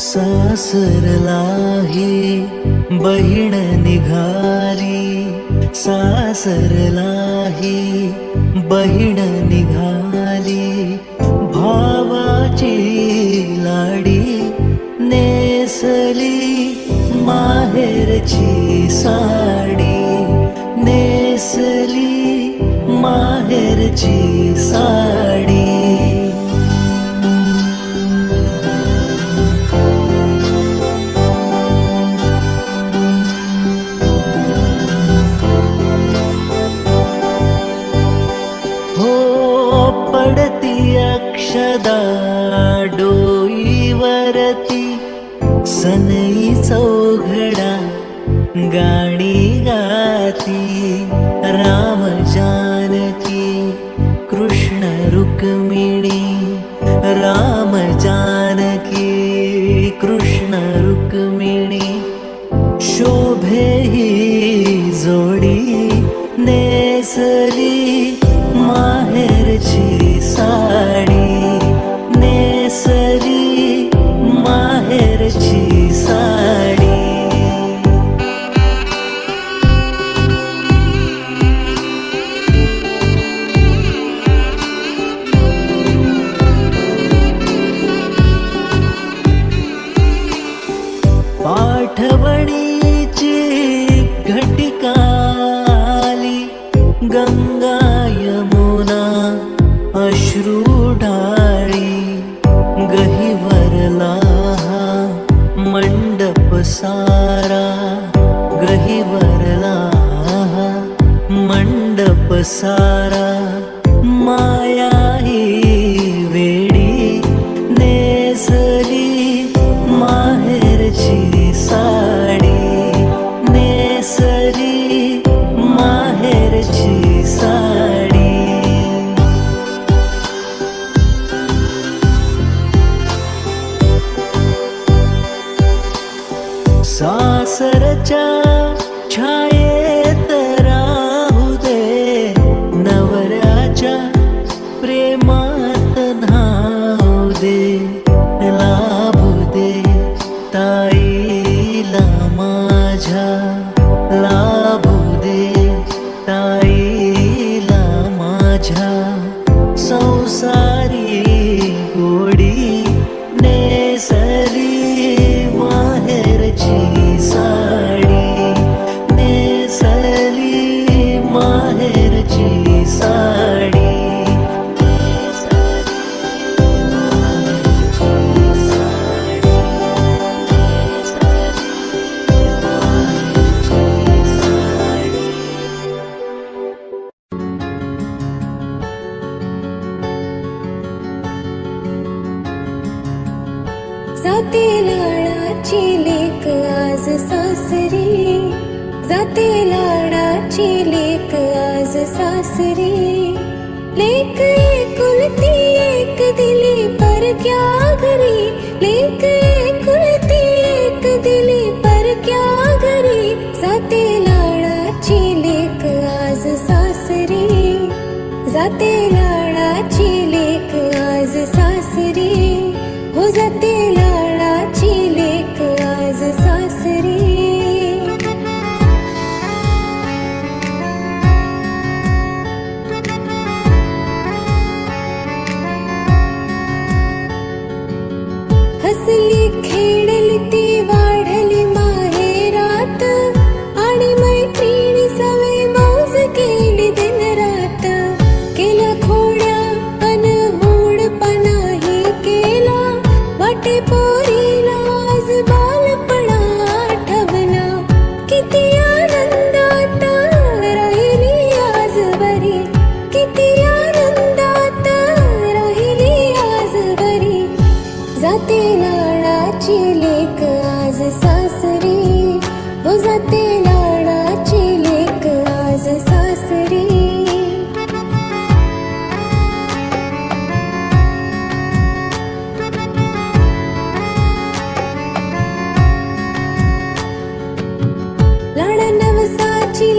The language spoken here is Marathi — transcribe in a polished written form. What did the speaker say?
सासरलाही बहीण निघाली, सासरलाही बहीण निघाली, भावाची लाडी नेसली माहेरची साडी, नेसली माहेरची साडी. पडती अक्षदा डोईवरती, सनई चौघडा गाणी गाती, राम जानकी कृष्ण रुक्मिणी, राम जानकी कृष्ण रुक्मिणी, शोभे ही जोडी नेसली माहेरची साडी, नेसली माहेरची साडी. पाठवणीची घटिका आली, गंगा यमुना अश्रू ढाळी, गहिवरला मंडप सारा, गहिवरला मंडप सारा, माया ही वेडी नेसली माहेरची साडी, नेसली माहेरची साडी. सासरच्या छायेत राहू दे, नवऱ्याच्या प्रेमात न्हाऊ दे, लाभू दे ताईला माझ्या, लाभू दे ताईला माझ्या, संसारी गोडी नेसली माहेरची साडी, नेसली माहेरची साडी. जाते लाडाची लेक आज सासरी, जाते लाडाची लेक आज सासरी, लेक एकुलती एक दिली परक्या घरी, लेक एकुलती एक दिली परक्या घरी, जाते लाडाची लेक आज सासरी, जाते लाडाची लेक आज सासरी, हो जाते लाडाची लेक आज सासरी. हसली खेळली ती वाढली माहेरात, आणि मैत्रिणी सवे मौज केली दिन रात, केल्या खोड्या अनहूडपणाही केला, वाटे पोरीला आज बालपणा आठवला, किती आनंदात राहिली आज बरी, किती आनंदात राहिली आज बरी, जाते लाडाची लेक आज सासरी, हो जाते लाडाची लेक आज सासरी. लाडा नवसाची